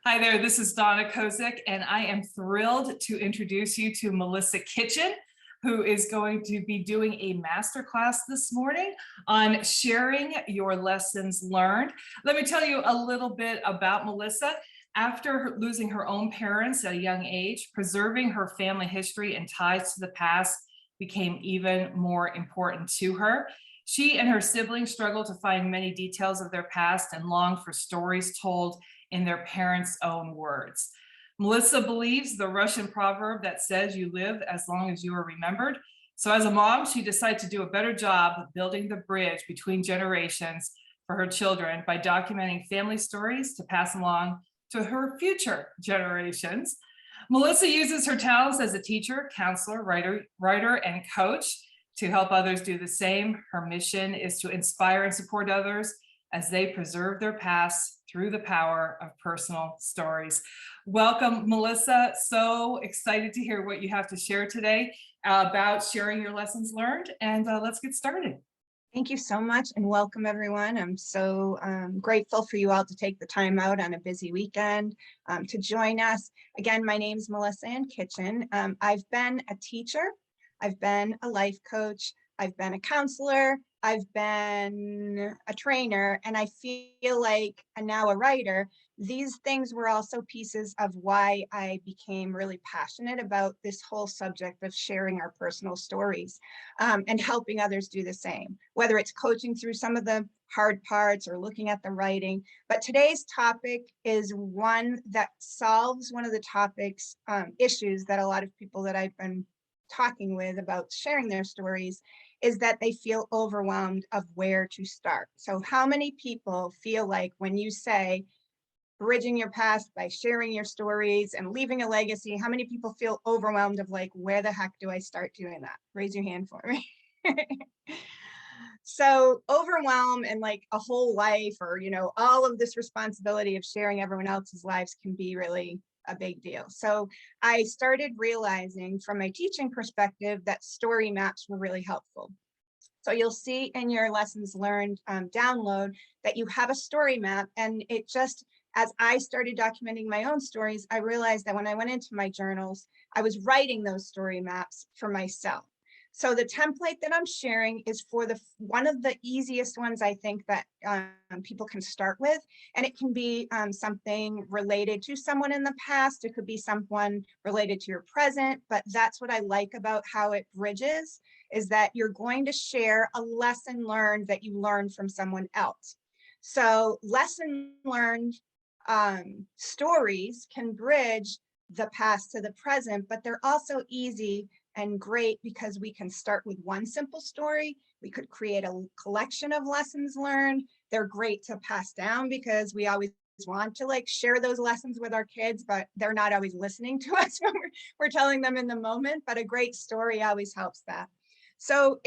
Hi there, this is Donna Kozik, and I am thrilled to introduce you to Melissa Kitchen, who is going to be doing a masterclass this morning on sharing your lessons learned. Let me tell you a little bit about Melissa. After losing her own parents at a young age, preserving her family history and ties to the past became even more important to her. She and her siblings struggled to find many details of their past and longed for stories told in their parents' own words. Melissa believes the Russian proverb that says you live as long as you are remembered. So as a mom, she decided to do a better job of building the bridge between generations for her children by documenting family stories to pass along to her future generations. Melissa uses her talents as a teacher, counselor, writer, and coach to help others do the same. Her mission is to inspire and support others as they preserve their past through the power of personal stories. Welcome, Melissa. So excited to hear what you have to share today about sharing your lessons learned, and let's get started. Thank you so much, and welcome everyone. I'm so grateful for you all to take the time out on a busy weekend to join us. Again, my name is Melissa Ann Kitchen. I've been a teacher, I've been a life coach, I've been a counselor, I've been a trainer, and I feel like, and now a writer, these things were also pieces of why I became really passionate about this whole subject of sharing our personal stories and helping others do the same, whether it's coaching through some of the hard parts or looking at the writing. But today's topic is one that solves one of the topics, issues that a lot of people that I've been talking with about sharing their stories is that they feel overwhelmed of where to start. So how many people feel like when you say bridging your past by sharing your stories and leaving a legacy, how many people feel overwhelmed of like, where the heck do I start doing that? Raise your hand for me. So overwhelm and like a whole life, or, you know, all of this responsibility of sharing everyone else's lives can be really a big deal. So I started realizing from my teaching perspective that story maps were really helpful. So you'll see in your lessons learned download that you have a story map, and it just, as I started documenting my own stories, I realized that when I went into my journals, I was writing those story maps for myself. So the template that I'm sharing is for one of the easiest ones I think that people can start with, and it can be something related to someone in the past. It could be someone related to your present, but that's what I like about how it bridges, is that you're going to share a lesson learned that you learned from someone else. So lesson learned stories can bridge the past to the present, but they're also easy and great because we can start with one simple story. We could create a collection of lessons learned. They're great to pass down because we always want to like share those lessons with our kids, but they're not always listening to us when we're telling them in the moment. But a great story always helps that. So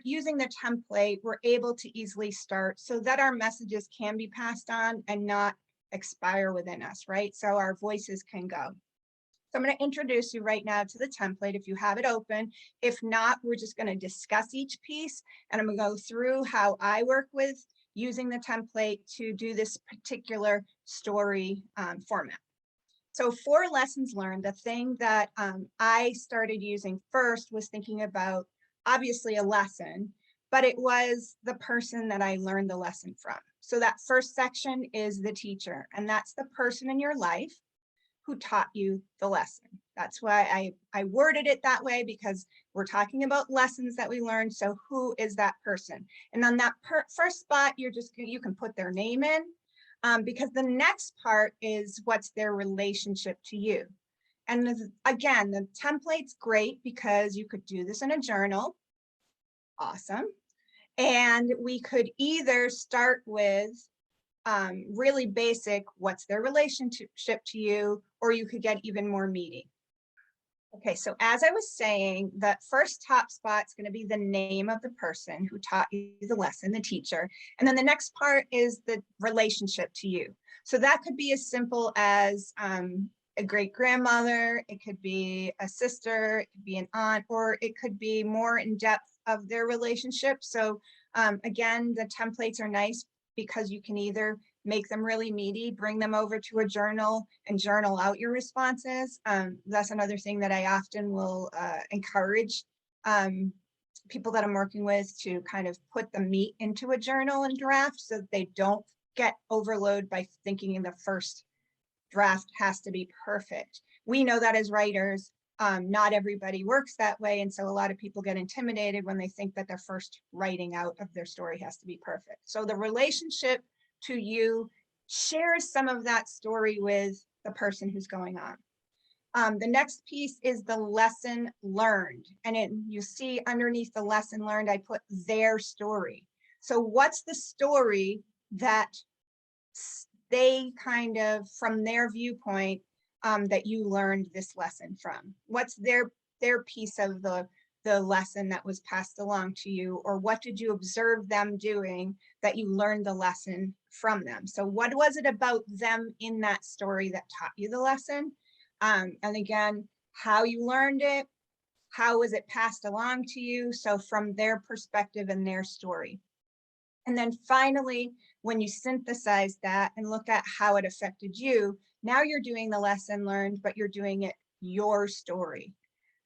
using the template, we're able to easily start so that our messages can be passed on and not expire within us, right? So our voices can go. So I'm going to introduce you right now to the template if you have it open. If not, we're just going to discuss each piece, and I'm going to go through how I work with using the template to do this particular story format. So for lessons learned, the thing that I started using first was thinking about obviously a lesson, but it was the person that I learned the lesson from. So that first section is the teacher, and that's the person in your life who taught you the lesson. That's why I worded it that way, because we're talking about lessons that we learned. So who is that person? And on that first spot, you can put their name in, because the next part is what's their relationship to you. And again, the template's great because you could do this in a journal. Awesome. And we could either start with really basic, what's their relationship to you, or you could get even more meaty. Okay, so as I was saying, the first top spot is going to be the name of the person who taught you the lesson, the teacher. And then the next part is the relationship to you. So that could be as simple as a great grandmother, it could be a sister, it could be an aunt, or it could be more in depth of their relationship. So again, the templates are nice because you can either make them really meaty, bring them over to a journal and journal out your responses. That's another thing that I often will encourage people that I'm working with to kind of put the meat into a journal and draft so that they don't get overloaded by thinking the first draft has to be perfect. We know that as writers, not everybody works that way. And so a lot of people get intimidated when they think that their first writing out of their story has to be perfect. So the relationship to you shares some of that story with the person who's going on. The next piece is the lesson learned. And you see underneath the lesson learned, I put their story. So what's the story that they kind of, from their viewpoint, that you learned this lesson from? What's their piece of the lesson that was passed along to you, or what did you observe them doing that you learned the lesson from them? So what was it about them in that story that taught you the lesson? And again, how you learned it, how was it passed along to you? So from their perspective and their story. And then finally, when you synthesize that and look at how it affected you, now you're doing the lesson learned, but you're doing it your story.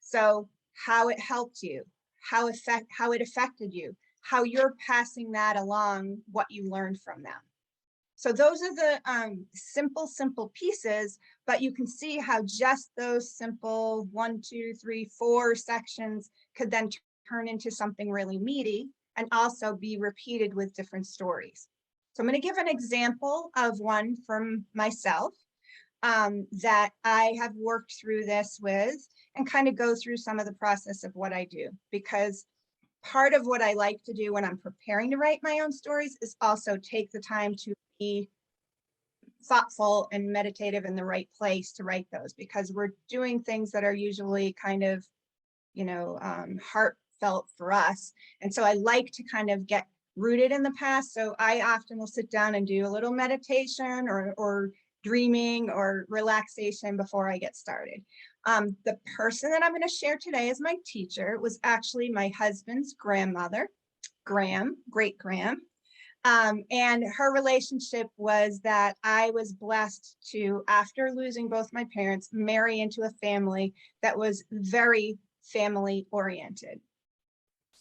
So how it helped you, how it affected you, how you're passing that along, what you learned from them. So those are the simple pieces, but you can see how just those simple 1, 2, 3, 4 sections could then turn into something really meaty and also be repeated with different stories. So I'm going to give an example of one from myself that I have worked through this with and kind of go through some of the process of what I do, because part of what I like to do when I'm preparing to write my own stories is also take the time to be thoughtful and meditative in the right place to write those, because we're doing things that are usually kind of, heartfelt for us. And so I like to kind of get rooted in the past. So I often will sit down and do a little meditation or dreaming or relaxation before I get started. The person that I'm going to share today as my teacher was actually my husband's grandmother, great Graham. And her relationship was that I was blessed to, after losing both my parents, marry into a family that was very family oriented.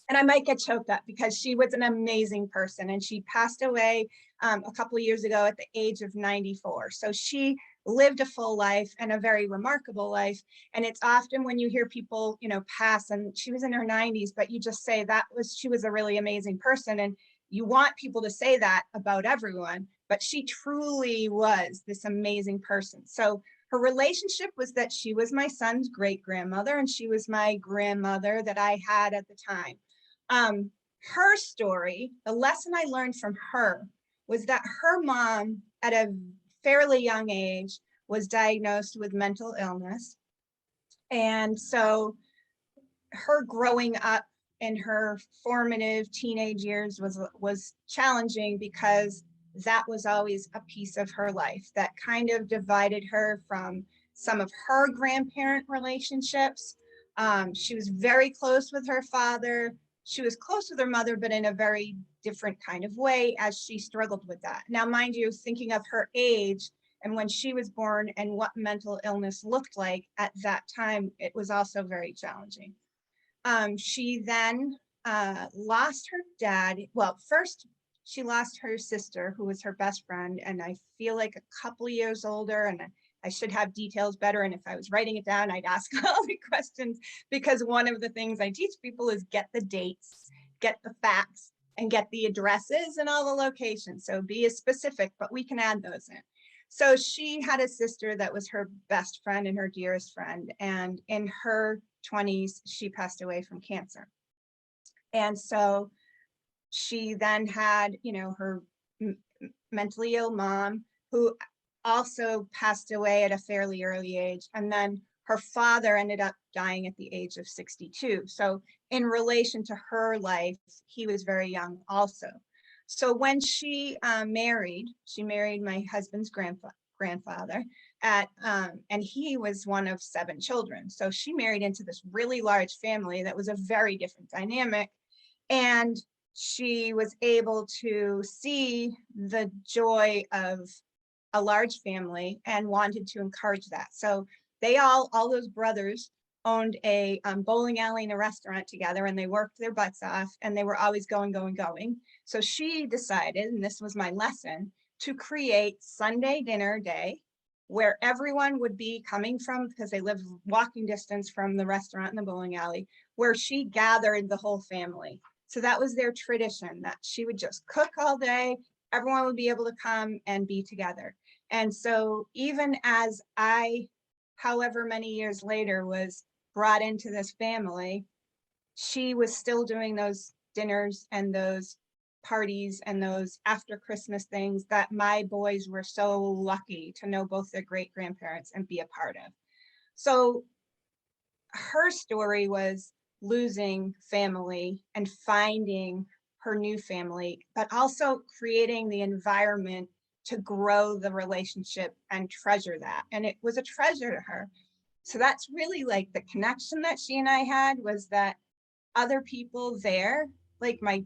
And I might get choked up because she was an amazing person, and she passed away a couple of years ago at the age of 94. So she lived a full life and a very remarkable life. And it's often when you hear people, pass, and she was in her 90s, but you just say she was a really amazing person. And you want people to say that about everyone, but she truly was this amazing person. So her relationship was that she was my son's great grandmother, and she was my grandmother that I had at the time. Her story, the lesson I learned from her was that her mom at a fairly young age was diagnosed with mental illness. And so her growing up in her formative teenage years was challenging, because that was always a piece of her life that kind of divided her from some of her grandparent relationships. She was very close with her father. She was close with her mother, but in a very different kind of way, as she struggled with that. Now, mind you, thinking of her age and when she was born and what mental illness looked like at that time, it was also very challenging. She then lost her dad. Well, first she lost her sister, who was her best friend, and I feel like a couple years older, and I should have details better. And if I was writing it down, I'd ask all the questions, because one of the things I teach people is get the dates, get the facts, and get the addresses and all the locations. So be as specific, but we can add those in. So she had a sister that was her best friend and her dearest friend. And in her 20s, she passed away from cancer. And so she then had, her mentally ill mom, who also passed away at a fairly early age. And then her father ended up dying at the age of 62. So in relation to her life, he was very young also. So when she married my husband's grandfather and he was one of 7 children. So she married into this really large family that was a very different dynamic. And she was able to see the joy of a large family and wanted to encourage that. So they all those brothers owned a bowling alley and a restaurant together, and they worked their butts off, and they were always going. So she decided, and this was my lesson, to create Sunday dinner day where everyone would be coming from, because they lived walking distance from the restaurant and the bowling alley, where she gathered the whole family. So that was their tradition, that she would just cook all day. Everyone would be able to come and be together. And so even as I, however many years later, was brought into this family, she was still doing those dinners and those parties and those after Christmas things that my boys were so lucky to know both their great grandparents and be a part of. So her story was losing family and finding her new family, but also creating the environment to grow the relationship and treasure that. And it was a treasure to her. So that's really like the connection that she and I had, was that other people there, like my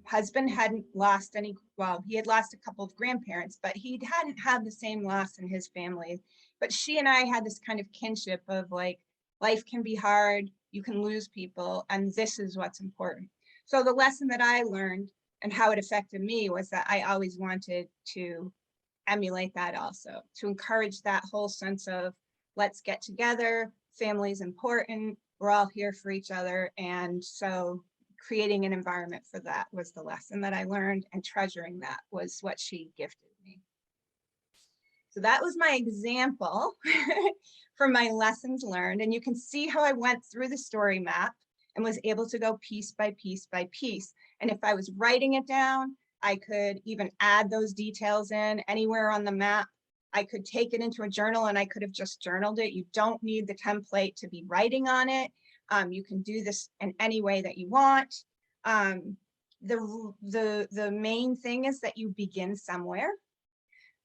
husband hadn't lost any, well, he had lost a couple of grandparents, but he hadn't had the same loss in his family. But she and I had this kind of kinship of like, life can be hard, you can lose people, and this is what's important. So the lesson that I learned and how it affected me was that I always wanted to emulate that also, to encourage that whole sense of let's get together, family's important, we're all here for each other. And so creating an environment for that was the lesson that I learned, and treasuring that was what she gifted me. So that was my example for my lessons learned. And you can see how I went through the story map and was able to go piece by piece by piece. And if I was writing it down, I could even add those details in anywhere on the map. I could take it into a journal and I could have just journaled it. You don't need the template to be writing on it. You can do this in any way that you want. The main thing is that you begin somewhere.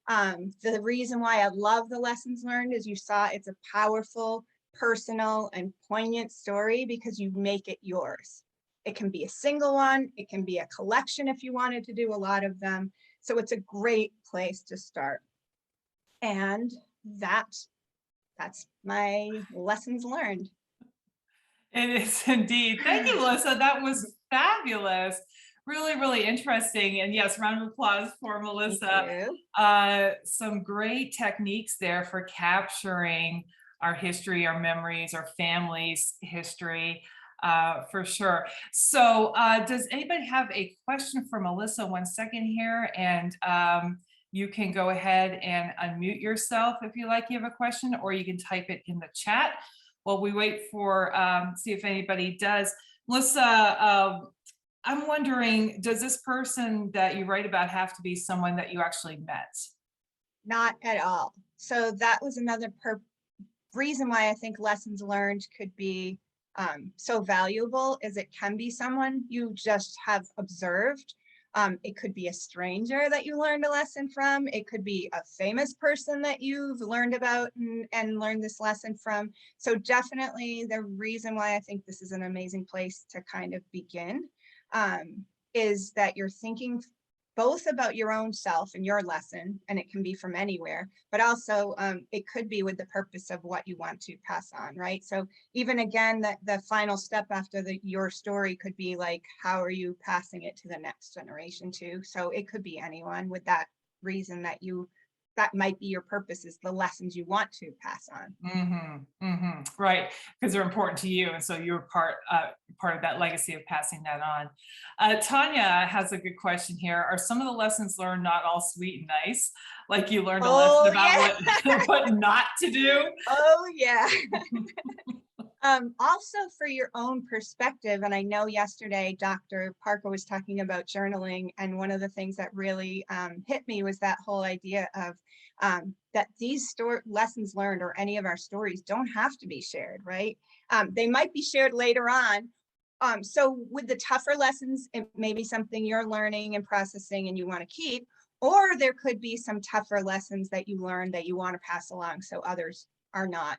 The reason why I love the lessons learned is you saw it's a powerful, personal, and poignant story because you make it yours. It can be a single one, it can be a collection if you wanted to do a lot of them. So it's a great place to start. And that's my lessons learned. It is indeed. Thank you, Melissa. That was fabulous. Really, really interesting. And yes, round of applause for Melissa. Some great techniques there for capturing our history, our memories, our family's history, for sure. So does anybody have a question for Melissa? 1 second here. And you can go ahead and unmute yourself if you like, you have a question, or you can type it in the chat while we wait for, see if anybody does. Melissa, I'm wondering, does this person that you write about have to be someone that you actually met? Not at all. So that was another reason why I think lessons learned could be so valuable, is it can be someone you just have observed. It could be a stranger that you learned a lesson from. It could be a famous person that you've learned about and learned this lesson from. So definitely the reason why I think this is an amazing place to kind of begin is that you're thinking both about your own self and your lesson, and it can be from anywhere, but also it could be with the purpose of what you want to pass on, right? So even again, the final step after your story could be like, how are you passing it to the next generation too? So it could be anyone with that reason that might be your purpose, is the lessons you want to pass on. Right, because they're important to you, and so you're part of that legacy of passing that on. Tanya has a good question here. Are some of the lessons learned not all sweet and nice? Like you learned a lesson about yeah. what not to do? Oh yeah. Also for your own perspective, and I know yesterday Dr. Parker was talking about journaling, and one of the things that really hit me was that whole idea of that these lessons learned, or any of our stories, don't have to be shared, right? They might be shared later on. So with the tougher lessons, it may be something you're learning and processing and you want to keep, or there could be some tougher lessons that you learned that you want to pass along so others are not,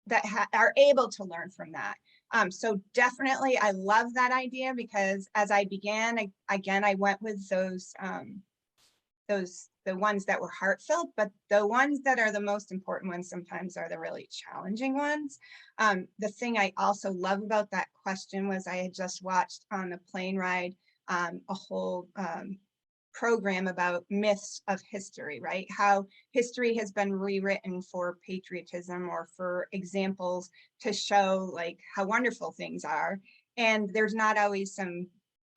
that are able to learn from that. So definitely, I love that idea because as I began, I went with the ones that were heartfelt, but the ones that are the most important ones sometimes are the really challenging ones. The thing I also love about that question was I had just watched on the plane ride a whole program about myths of history, right? How history has been rewritten for patriotism or for examples to show like how wonderful things are. And there's not always some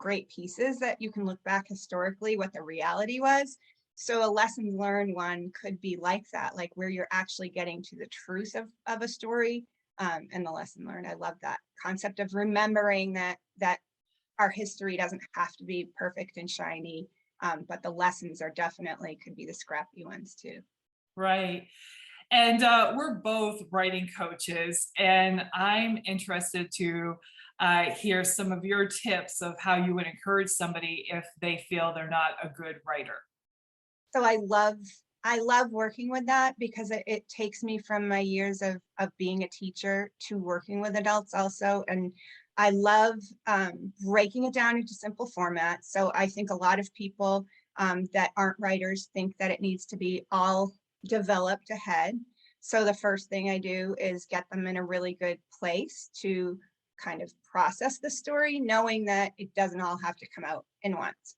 great pieces that you can look back historically what the reality was. So a lessons learned one could be like that, like where you're actually getting to the truth of a story and the lesson learned. I love that concept of remembering that our history doesn't have to be perfect and shiny, but the lessons are definitely could be the scrappy ones too. Right. And we're both writing coaches, and I'm interested to hear some of your tips of how you would encourage somebody if they feel they're not a good writer. So I love working with that because it takes me from my years of being a teacher to working with adults also. And I love breaking it down into simple formats. So I think a lot of people that aren't writers think that it needs to be all developed ahead. So the first thing I do is get them in a really good place to kind of process the story, knowing that it doesn't all have to come out in once.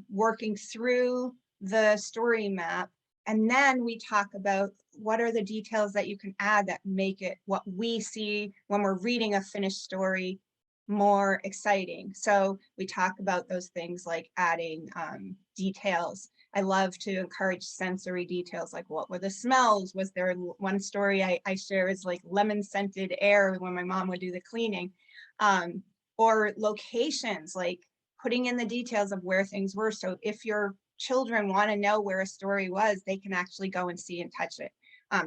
Working through the story map. And then we talk about what are the details that you can add that make it what we see when we're reading a finished story more exciting. So we talk about those things like adding details. I love to encourage sensory details, like what were the smells? Was there one story I share is like lemon scented air when my mom would do the cleaning, or locations, like putting in the details of where things were. So if your children want to know where a story was, they can actually go and see and touch it.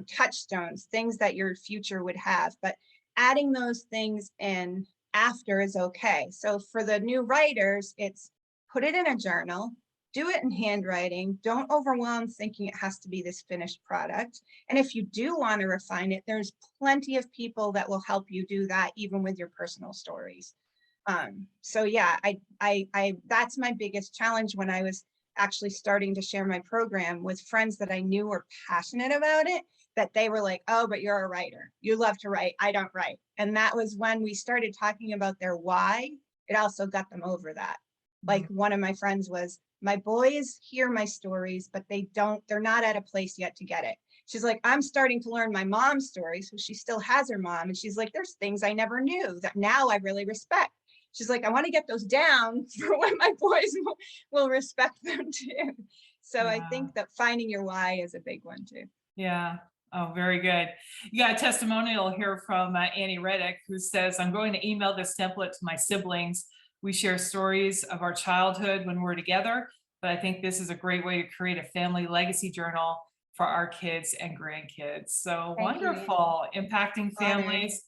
Touchstones, things that your future would have, but adding those things in after is okay. So for the new writers, it's put it in a journal, do it in handwriting, don't overwhelm thinking it has to be this finished product. And if you do want to refine it, there's plenty of people that will help you do that, even with your personal stories. So yeah, I that's my biggest challenge when I was actually starting to share my program with friends that I knew were passionate about it, that they were like, oh, but you're a writer. You love to write. I don't write. And that was when we started talking about their why. It also got them over that. Like one of my friends was, my boys hear my stories, but they're not at a place yet to get it. She's like, I'm starting to learn my mom's story. So she still has her mom. And she's like, there's things I never knew that now I really respect. She's like, I want to get those down for when my boys will respect them too. So I Yeah. think that finding your why is a big one too. Yeah. Oh, very good. You got a testimonial here from Annie Reddick, who says, I'm going to email this template to my siblings. We share stories of our childhood when we're together, but I think this is a great way to create a family legacy journal for our kids and grandkids. So Thank you, Annie. wonderful, impacting Honored. families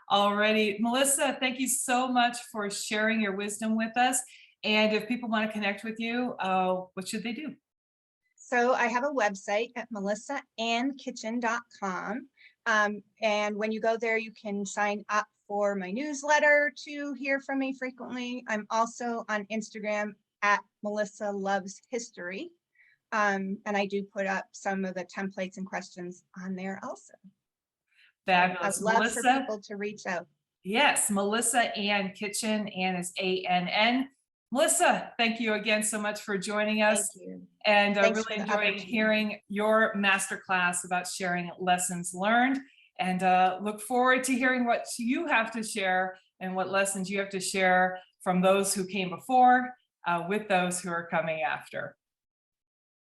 already. Melissa, thank you so much for sharing your wisdom with us. And if people want to connect with you, what should they do? So I have a website at melissaandkitchen.com. And when you go there, you can sign up for my newsletter to hear from me frequently. I'm also on Instagram at Melissa Loves History. And I do put up some of the templates and questions on there also. So I would Fabulous. love for Melissa, people to reach out. yes, Melissa Ann Kitchen. Ann is ANN. Melissa, thank you again so much for joining Thank us, you. and Thanks really for the enjoying opportunity. hearing your masterclass about sharing lessons learned, and look forward to hearing what you have to share and what lessons you have to share from those who came before with those who are coming after.